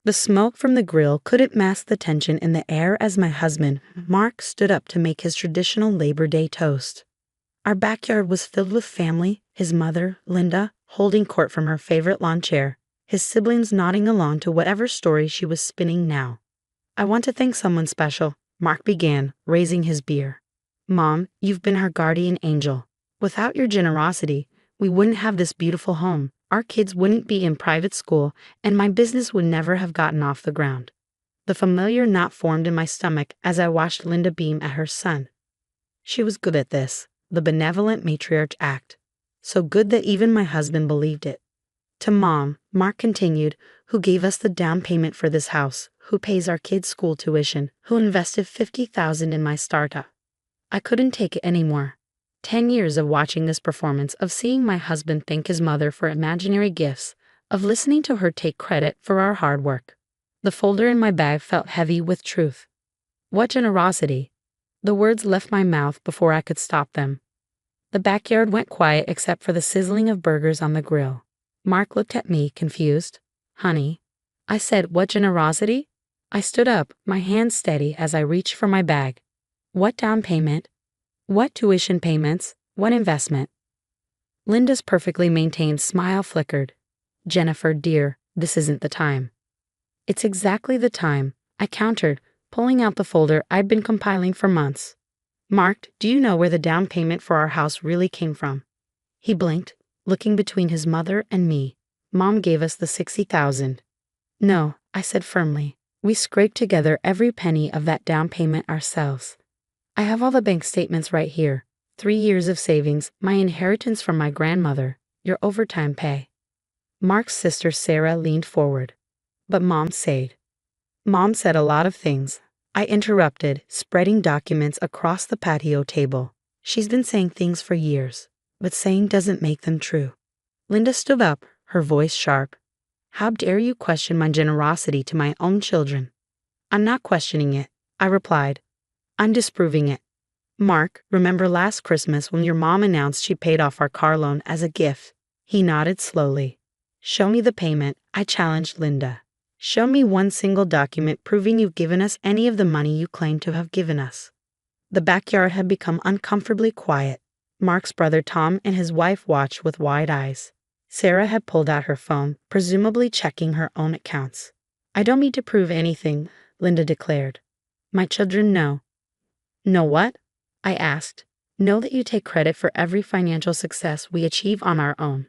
The smoke from the grill couldn't mask the tension in the air as my husband, Mark, stood up to make his traditional Labor Day toast. Our backyard was filled with family, his mother, Linda, holding court from her favorite lawn chair, his siblings nodding along to whatever story she was spinning now. "I want to thank someone special," Mark began, raising his beer. "Mom, you've been our guardian angel. Without your generosity, we wouldn't have this beautiful home. Our kids wouldn't be in private school, and my business would never have gotten off the ground." The familiar knot formed in my stomach as I watched Linda beam at her son. She was good at this, the benevolent matriarch act. So good that even my husband believed it. "To Mom," Mark continued, "who gave us the down payment for this house, who pays our kids' school tuition, who invested $50,000 in my startup." I couldn't take it anymore. 10 years of watching this performance, of seeing my husband thank his mother for imaginary gifts, of listening to her take credit for our hard work. The folder in my bag felt heavy with truth. What generosity! The words left my mouth before I could stop them. The backyard went quiet except for the sizzling of burgers on the grill. Mark looked at me, confused. "Honey," I said, "what generosity?" I stood up, my hands steady as I reached for my bag. "What down payment? What tuition payments? What investment?" Linda's perfectly maintained smile flickered. "Jennifer, dear, this isn't the time." "It's exactly the time," I countered, pulling out the folder I'd been compiling for months. "Mark, do you know where the down payment for our house really came from?" He blinked, looking between his mother and me. "Mom gave us the $60,000. "No," I said firmly. "We scraped together every penny of that down payment ourselves. I have all the bank statements right here. 3 years of savings, my inheritance from my grandmother, your overtime pay." Mark's sister Sarah leaned forward. "But Mom said." "Mom said a lot of things," I interrupted, spreading documents across the patio table. "She's been saying things for years, but saying doesn't make them true." Linda stood up, her voice sharp. "How dare you question my generosity to my own children?" "I'm not questioning it," I replied. "I'm disproving it. Mark, remember last Christmas when your mom announced she paid off our car loan as a gift?" He nodded slowly. "Show me the payment," I challenged Linda. "Show me one single document proving you've given us any of the money you claim to have given us." The backyard had become uncomfortably quiet. Mark's brother Tom and his wife watched with wide eyes. Sarah had pulled out her phone, presumably checking her own accounts. "I don't need to prove anything," Linda declared. "My children know." "Know what?" I asked. "Know that you take credit for every financial success we achieve on our own.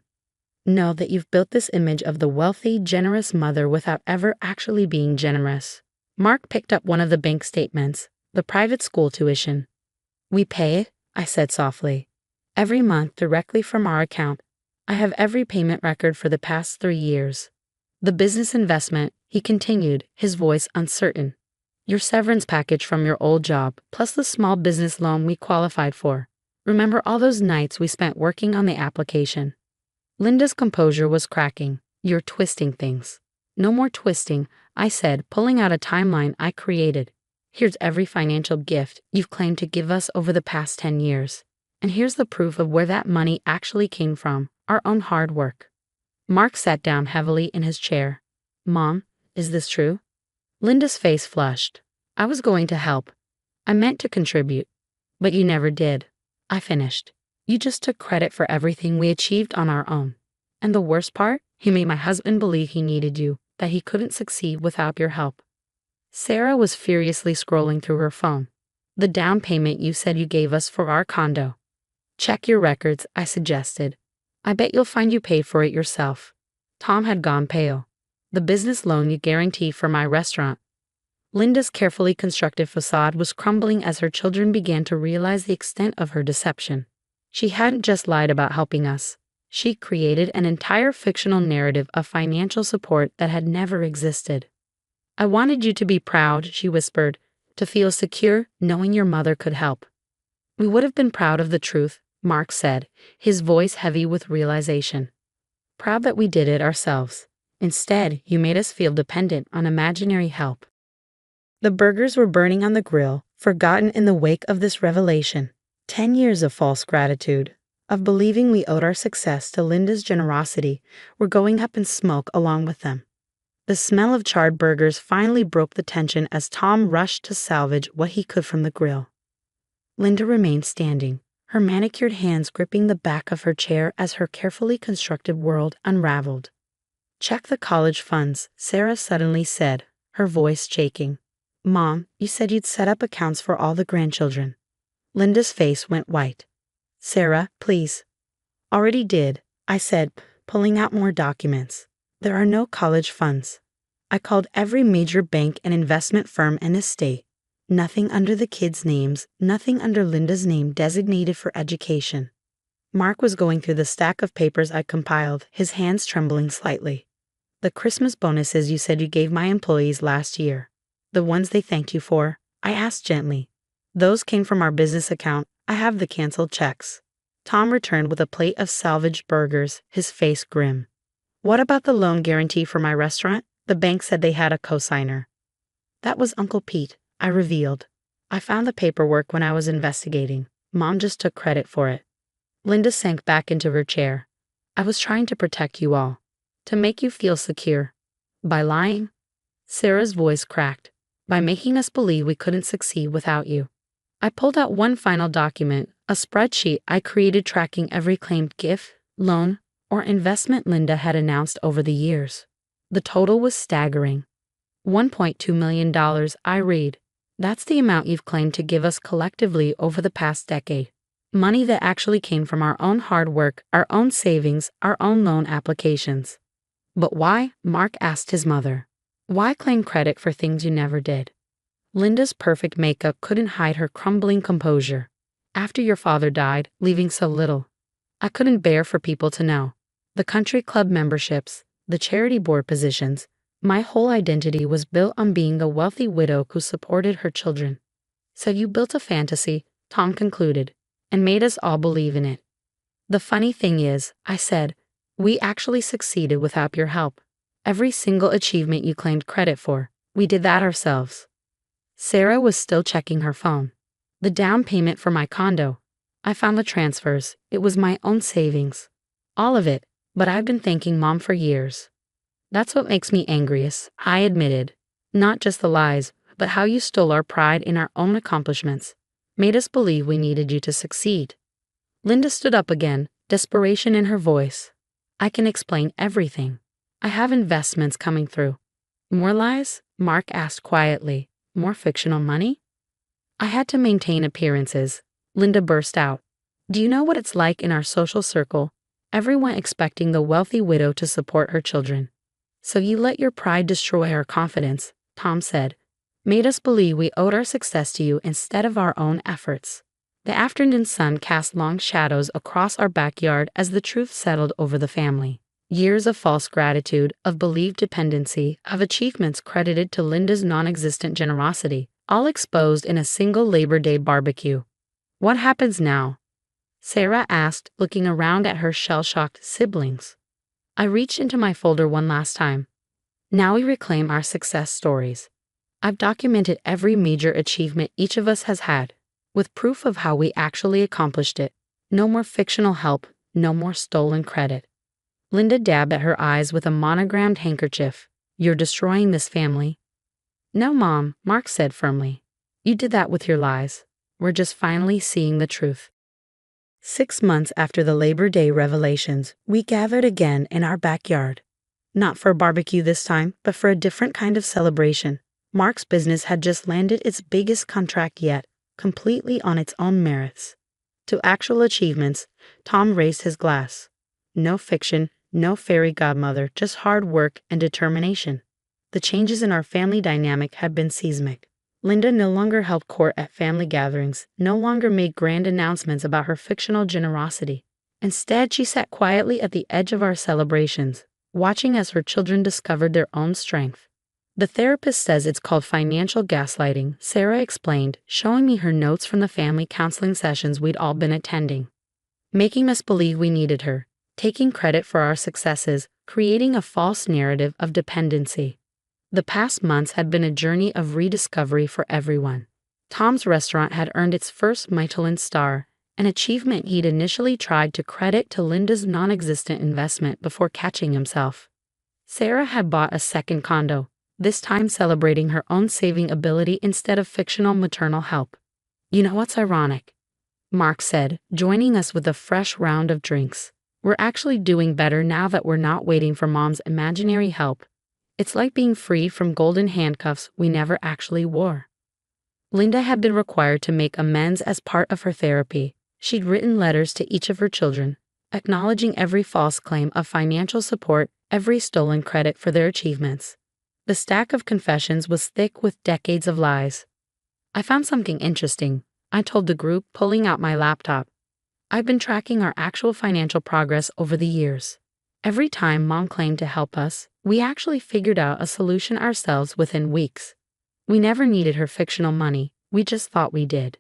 Know that you've built this image of the wealthy, generous mother without ever actually being generous." Mark picked up one of the bank statements, the private school tuition. "We pay it," I said softly. "Every month directly from our account. I have every payment record for the past 3 years. The business investment," he continued, his voice uncertain. "Your severance package from your old job, plus the small business loan we qualified for. Remember all those nights we spent working on the application?" Linda's composure was cracking. "You're twisting things." "No more twisting," I said, pulling out a timeline I created. "Here's every financial gift you've claimed to give us over the past 10 years. And here's the proof of where that money actually came from, our own hard work." Mark sat down heavily in his chair. "Mom, is this true?" Linda's face flushed. "I was going to help. I meant to contribute. But you never did," I finished. "You just took credit for everything we achieved on our own. And the worst part, you made my husband believe he needed you, that he couldn't succeed without your help." Sarah was furiously scrolling through her phone. "The down payment you said you gave us for our condo." "Check your records," I suggested. "I bet you'll find you paid for it yourself." Tom had gone pale. "The business loan you guaranteed for my restaurant." Linda's carefully constructed facade was crumbling as her children began to realize the extent of her deception. She hadn't just lied about helping us. She created an entire fictional narrative of financial support that had never existed. "I wanted you to be proud," she whispered, "to feel secure knowing your mother could help." "We would have been proud of the truth," Mark said, his voice heavy with realization. "Proud that we did it ourselves. Instead, you made us feel dependent on imaginary help." The burgers were burning on the grill, forgotten in the wake of this revelation. 10 years of false gratitude, of believing we owed our success to Linda's generosity, were going up in smoke along with them. The smell of charred burgers finally broke the tension as Tom rushed to salvage what he could from the grill. Linda remained standing, her manicured hands gripping the back of her chair as her carefully constructed world unraveled. "Check the college funds," Sarah suddenly said, her voice shaking. "Mom, you said you'd set up accounts for all the grandchildren." Linda's face went white. "Sarah, please." "Already did," I said, pulling out more documents. "There are no college funds. I called every major bank and investment firm and estate. Nothing under the kids' names, nothing under Linda's name designated for education." Mark was going through the stack of papers I compiled, his hands trembling slightly. "The Christmas bonuses you said you gave my employees last year. The ones they thanked you for," I asked gently. "Those came from our business account. I have the canceled checks." Tom returned with a plate of salvaged burgers, his face grim. "What about the loan guarantee for my restaurant? The bank said they had a cosigner." "That was Uncle Pete," I revealed. "I found the paperwork when I was investigating. Mom just took credit for it." Linda sank back into her chair. "I was trying to protect you all. To make you feel secure." "By lying?" Sarah's voice cracked. "By making us believe we couldn't succeed without you." I pulled out one final document, a spreadsheet I created tracking every claimed gift, loan, or investment Linda had announced over the years. The total was staggering. $1.2 million, I read. "That's the amount you've claimed to give us collectively over the past decade. Money that actually came from our own hard work, our own savings, our own loan applications." "But why?" Mark asked his mother. "Why claim credit for things you never did?" Linda's perfect makeup couldn't hide her crumbling composure. "After your father died, leaving so little, I couldn't bear for people to know. The country club memberships, the charity board positions, my whole identity was built on being the wealthy widow who supported her children." "So you built a fantasy," Tom concluded, "and made us all believe in it." "The funny thing is," I said, "we actually succeeded without your help. Every single achievement you claimed credit for, we did that ourselves." Sarah was still checking her phone. "The down payment for my condo. I found the transfers. It was my own savings. All of it, but I've been thanking Mom for years." "That's what makes me angriest," I admitted. "Not just the lies, but how you stole our pride in our own accomplishments. Made us believe we needed you to succeed." Linda stood up again, desperation in her voice. "I can explain everything. I have investments coming through." "More lies?" Mark asked quietly. "More fictional money?" "I had to maintain appearances," Linda burst out. "Do you know what it's like in our social circle? Everyone expecting the wealthy widow to support her children." "So you let your pride destroy our confidence," Tom said. "Made us believe we owed our success to you instead of our own efforts." The afternoon sun cast long shadows across our backyard as the truth settled over the family. Years of false gratitude, of believed dependency, of achievements credited to Linda's non-existent generosity, all exposed in a single Labor Day barbecue. "What happens now?" Sarah asked, looking around at her shell-shocked siblings. I reached into my folder one last time. "Now we reclaim our success stories. I've documented every major achievement each of us has had, with proof of how we actually accomplished it. No more fictional help, no more stolen credit." Linda dabbed at her eyes with a monogrammed handkerchief. "You're destroying this family." "No, Mom," Mark said firmly. "You did that with your lies. We're just finally seeing the truth." 6 months after the Labor Day revelations, we gathered again in our backyard. Not for a barbecue this time, but for a different kind of celebration. Mark's business had just landed its biggest contract yet, completely on its own merits. To actual achievements, Tom raised his glass. No fiction, no fairy godmother, just hard work and determination. The changes in our family dynamic had been seismic. Linda no longer held court at family gatherings, no longer made grand announcements about her fictional generosity. Instead, she sat quietly at the edge of our celebrations, watching as her children discovered their own strength. "The therapist says it's called financial gaslighting," Sarah explained, showing me her notes from the family counseling sessions we'd all been attending. "Making us believe we needed her, taking credit for our successes, creating a false narrative of dependency." The past months had been a journey of rediscovery for everyone. Tom's restaurant had earned its first Michelin star, an achievement he'd initially tried to credit to Linda's non-existent investment before catching himself. Sarah had bought a second condo, this time celebrating her own saving ability instead of fictional maternal help. You know what's ironic? Mark said, joining us with a fresh round of drinks. We're actually doing better now that we're not waiting for mom's imaginary help. It's like being free from golden handcuffs we never actually wore. Linda had been required to make amends as part of her therapy. She'd written letters to each of her children, acknowledging every false claim of financial support, every stolen credit for their achievements. The stack of confessions was thick with decades of lies. I found something interesting, I told the group, pulling out my laptop. I've been tracking our actual financial progress over the years. Every time Mom claimed to help us, we actually figured out a solution ourselves within weeks. We never needed her fictional money, we just thought we did.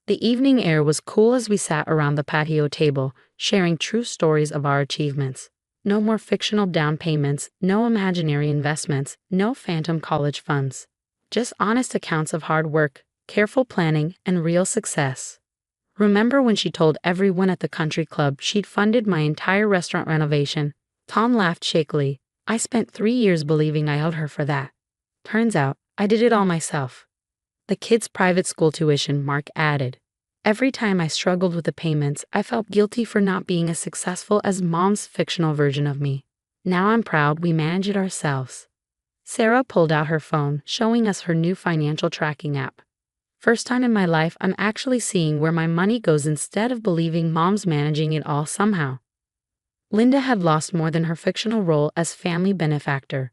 The evening air was cool as we sat around the patio table, sharing true stories of our achievements. No more fictional down payments, no imaginary investments, no phantom college funds. Just honest accounts of hard work, careful planning, and real success. Remember when she told everyone at the country club she'd funded my entire restaurant renovation? Tom laughed shakily. I spent 3 years believing I owed her for that. Turns out, I did it all myself. The kids' private school tuition, Mark added. Every time I struggled with the payments, I felt guilty for not being as successful as Mom's fictional version of me. Now I'm proud we manage it ourselves. Sarah pulled out her phone, showing us her new financial tracking app. First time in my life I'm actually seeing where my money goes instead of believing Mom's managing it all somehow. Linda had lost more than her fictional role as family benefactor.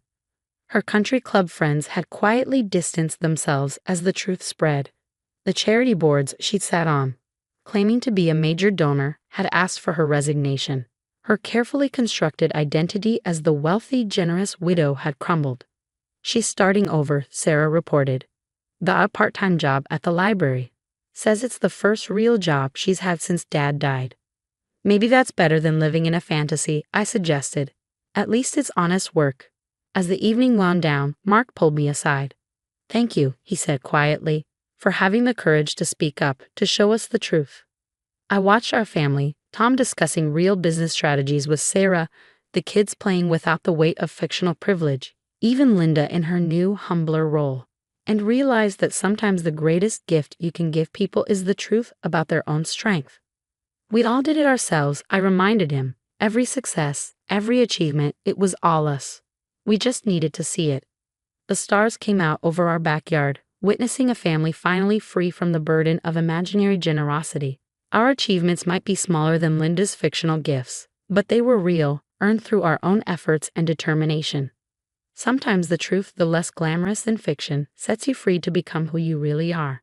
Her country club friends had quietly distanced themselves as the truth spread. The charity boards she'd sat on, claiming to be a major donor, had asked for her resignation. Her carefully constructed identity as the wealthy, generous widow had crumbled. She's starting over, Sarah reported. Got a part-time job at the library. Says it's the first real job she's had since Dad died. Maybe that's better than living in a fantasy, I suggested. At least it's honest work. As the evening wound down, Mark pulled me aside. Thank you, he said quietly, for having the courage to speak up, to show us the truth. I watched our family, Tom discussing real business strategies with Sarah, the kids playing without the weight of fictional privilege, even Linda in her new, humbler role, and realized that sometimes the greatest gift you can give people is the truth about their own strength. We all did it ourselves, I reminded him. Every success, every achievement, it was all us. We just needed to see it. The stars came out over our backyard, witnessing a family finally free from the burden of imaginary generosity. Our achievements might be smaller than Linda's fictional gifts, but they were real, earned through our own efforts and determination. Sometimes the truth, the less glamorous than fiction, sets you free to become who you really are.